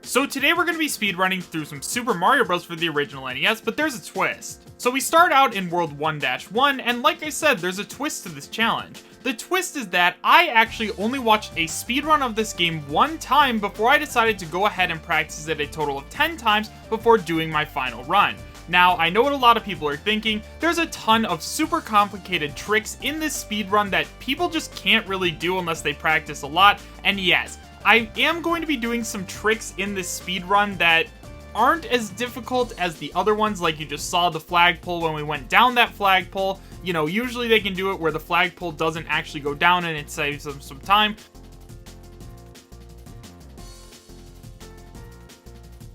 So today we're going to be speedrunning through some Super Mario Bros. For the original NES, but there's a twist. So we start out in World 1-1, and like I said, there's a twist to this challenge. The twist is that I actually only watched a speedrun of this game one time before I decided to go ahead and practice it a total of 10 times before doing my final run. Now, I know what a lot of people are thinking, there's a ton of super complicated tricks in this speedrun that people just can't really do unless they practice a lot, and yes, I am going to be doing some tricks in this speedrun that aren't as difficult as the other ones, like you just saw the flagpole when we went down that flagpole. You know, usually they can do it where the flagpole doesn't actually go down and it saves them some time.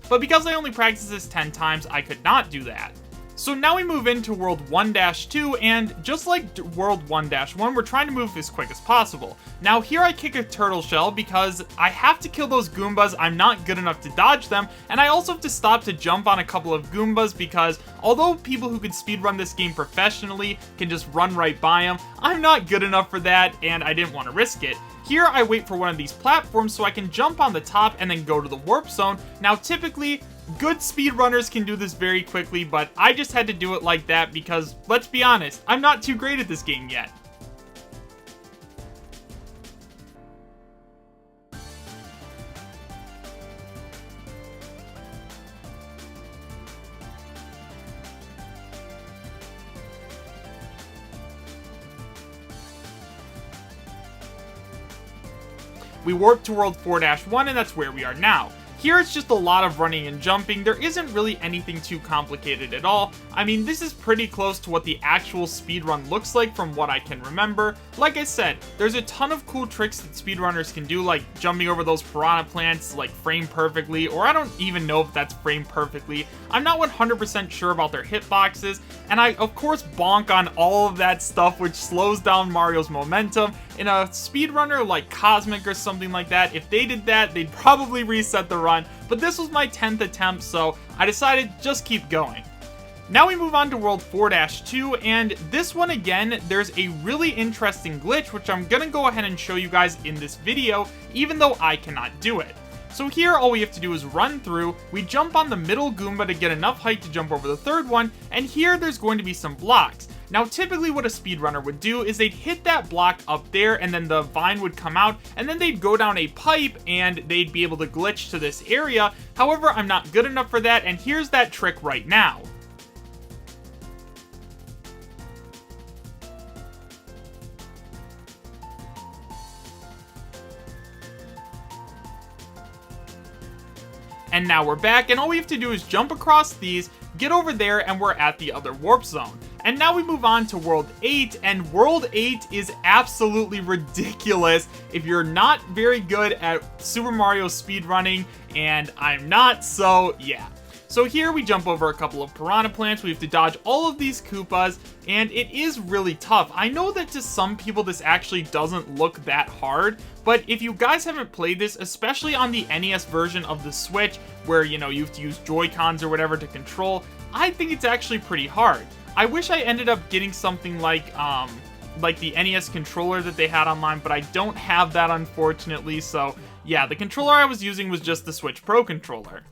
But because I only practiced this 10 times, I could not do that. So now we move into World 1-2, and just like World 1-1, we're trying to move as quick as possible. Now here I kick a turtle shell because I have to kill those Goombas, I'm not good enough to dodge them, and I also have to stop to jump on a couple of Goombas because although people who can speedrun this game professionally can just run right by them, I'm not good enough for that, and I didn't want to risk it. Here I wait for one of these platforms so I can jump on the top and then go to the warp zone. Now typically, good speedrunners can do this very quickly, but I just had to do it like that because, let's be honest, I'm not too great at this game yet. We warp to World 4-1, and that's where we are now. Here it's just a lot of running and jumping. There isn't really anything too complicated at all. I mean, this is pretty close to what the actual speedrun looks like from what I can remember. Like I said, there's a ton of cool tricks that speedrunners can do, like jumping over those piranha plants like frame perfectly, or I don't even know if that's framed perfectly. I'm not 100% sure about their hitboxes, and I of course bonk on all of that stuff which slows down Mario's momentum. In a speedrunner like Cosmic or something like that, if they did that, they'd probably reset the run, but this was my 10th attempt, so I decided just keep going. Now we move on to World 4-2, and this one again, there's a really interesting glitch, which I'm gonna go ahead and show you guys in this video, even though I cannot do it. So here, all we have to do is run through, we jump on the middle Goomba to get enough height to jump over the third one, and here there's going to be some blocks. Now typically what a speedrunner would do is they'd hit that block up there and then the vine would come out and then they'd go down a pipe and they'd be able to glitch to this area. However, I'm not good enough for that, and here's that trick right now. And now we're back, and all we have to do is jump across these, get over there, and we're at the other warp zone. And now we move on to World 8, and World 8 is absolutely ridiculous if you're not very good at Super Mario speedrunning, and I'm not, so yeah. So here we jump over a couple of piranha plants, we have to dodge all of these Koopas, and it is really tough. I know that to some people this actually doesn't look that hard, but if you guys haven't played this, especially on the NES version of the Switch, where, you know, you have to use Joy-Cons or whatever to control, I think it's actually pretty hard. I wish I ended up getting something like the NES controller that they had online, but I don't have that, unfortunately, so yeah, the controller I was using was just the Switch Pro controller.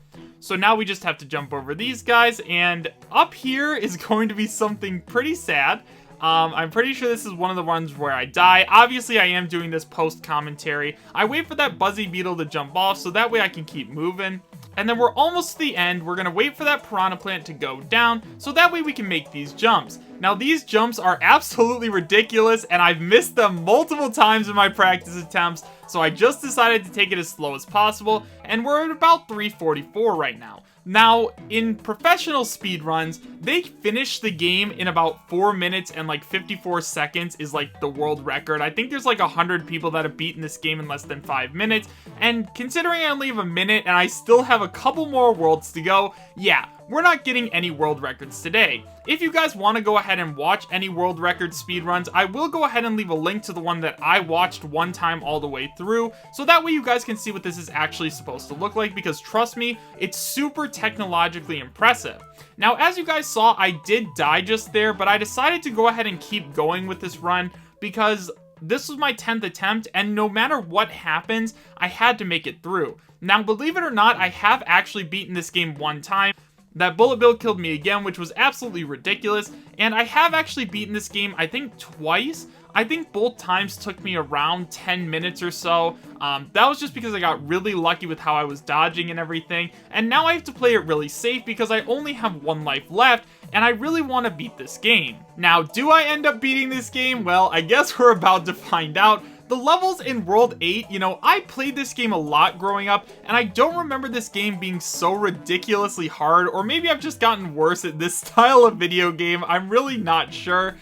So now we just have to jump over these guys, and up here is going to be something pretty sad. I'm pretty sure this is one of the ones where I die. Obviously, I am doing this post-commentary. I wait for that Buzzy Beetle to jump off, so that way I can keep moving. And then we're almost to the end. We're going to wait for that piranha plant to go down, so that way we can make these jumps. Now, these jumps are absolutely ridiculous, and I've missed them multiple times in my practice attempts, so I just decided to take it as slow as possible, and we're at about 344 right now. Now, in professional speedruns, they finish the game in about 4 minutes and like 54 seconds is like the world record. I think there's like 100 people that have beaten this game in less than 5 minutes, and considering I only have a minute and I still have a couple more worlds to go, yeah, we're not getting any world records today. If you guys want to go ahead and watch any world record speedruns, I will go ahead and leave a link to the one that I watched one time all the way through, so that way you guys can see what this is actually supposed to look like, because trust me, it's super technologically impressive. Now, as you guys saw, I did die just there, but I decided to go ahead and keep going with this run because this was my 10th attempt, and no matter what happens, I had to make it through. Now, believe it or not, I have actually beaten this game one time. That bullet bill killed me again, which was absolutely ridiculous, and I have actually beaten this game, I think, twice. I think both times took me around 10 minutes or so. That was just because I got really lucky with how I was dodging and everything, and now I have to play it really safe because I only have one life left, and I really want to beat this game. Now, do I end up beating this game? Well, I guess we're about to find out. The levels in World 8, you know, I played this game a lot growing up, and I don't remember this game being so ridiculously hard, or maybe I've just gotten worse at this style of video game, I'm really not sure.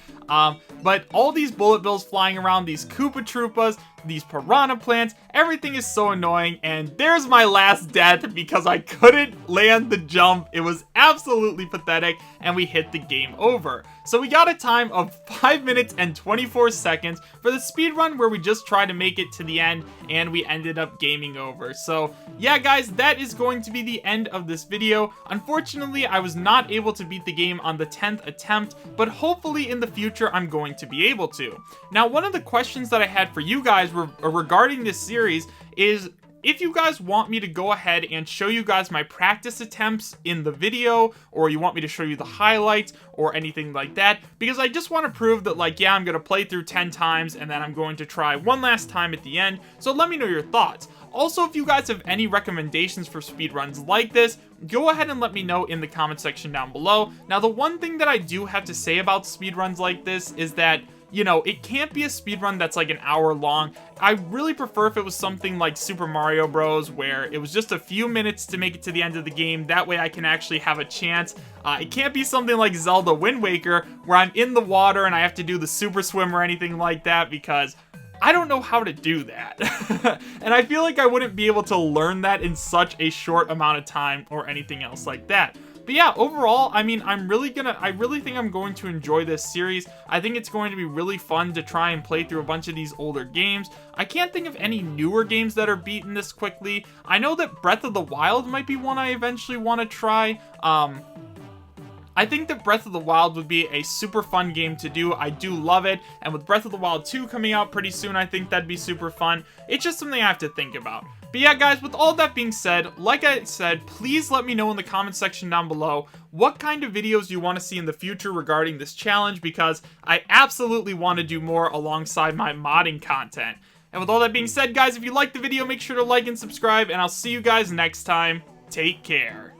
But all these bullet bills flying around, these Koopa Troopas, these piranha plants, everything is so annoying, and there's my last death because I couldn't land the jump. It was absolutely pathetic, and we hit the game over. So we got a time of 5 minutes and 24 seconds for the speedrun where we just tried to make it to the end, and we ended up gaming over. So yeah, guys, that is going to be the end of this video. Unfortunately, I was not able to beat the game on the 10th attempt, but hopefully in the future I'm going to be able to. Now, one of the questions that I had for you guys regarding this series is if you guys want me to go ahead and show you guys my practice attempts in the video, or you want me to show you the highlights or anything like that, because I just want to prove that, like, yeah, I'm going to play through 10 times and then I'm going to try one last time at the end. So let me know your thoughts. Also, if you guys have any recommendations for speedruns like this, go ahead and let me know in the comment section down below. Now, the one thing that I do have to say about speedruns like this is that, you know, it can't be a speedrun that's like an hour long. I really prefer if it was something like Super Mario Bros. Where it was just a few minutes to make it to the end of the game. That way I can actually have a chance. It can't be something like Zelda Wind Waker where I'm in the water and I have to do the super swim or anything like that, because I don't know how to do that. And I feel like I wouldn't be able to learn that in such a short amount of time or anything else like that. But yeah, overall, I mean, I really think I'm going to enjoy this series. I think it's going to be really fun to try and play through a bunch of these older games. I can't think of any newer games that are beaten this quickly. I know that Breath of the Wild might be one I eventually want to try. I think that Breath of the Wild would be a super fun game to do. I do love it, and with Breath of the Wild 2 coming out pretty soon, I think that'd be super fun. It's just something I have to think about. But yeah, guys, with all that being said, like I said, please let me know in the comment section down below what kind of videos you want to see in the future regarding this challenge, because I absolutely want to do more alongside my modding content. And with all that being said, guys, if you liked the video, make sure to like and subscribe, and I'll see you guys next time. Take care.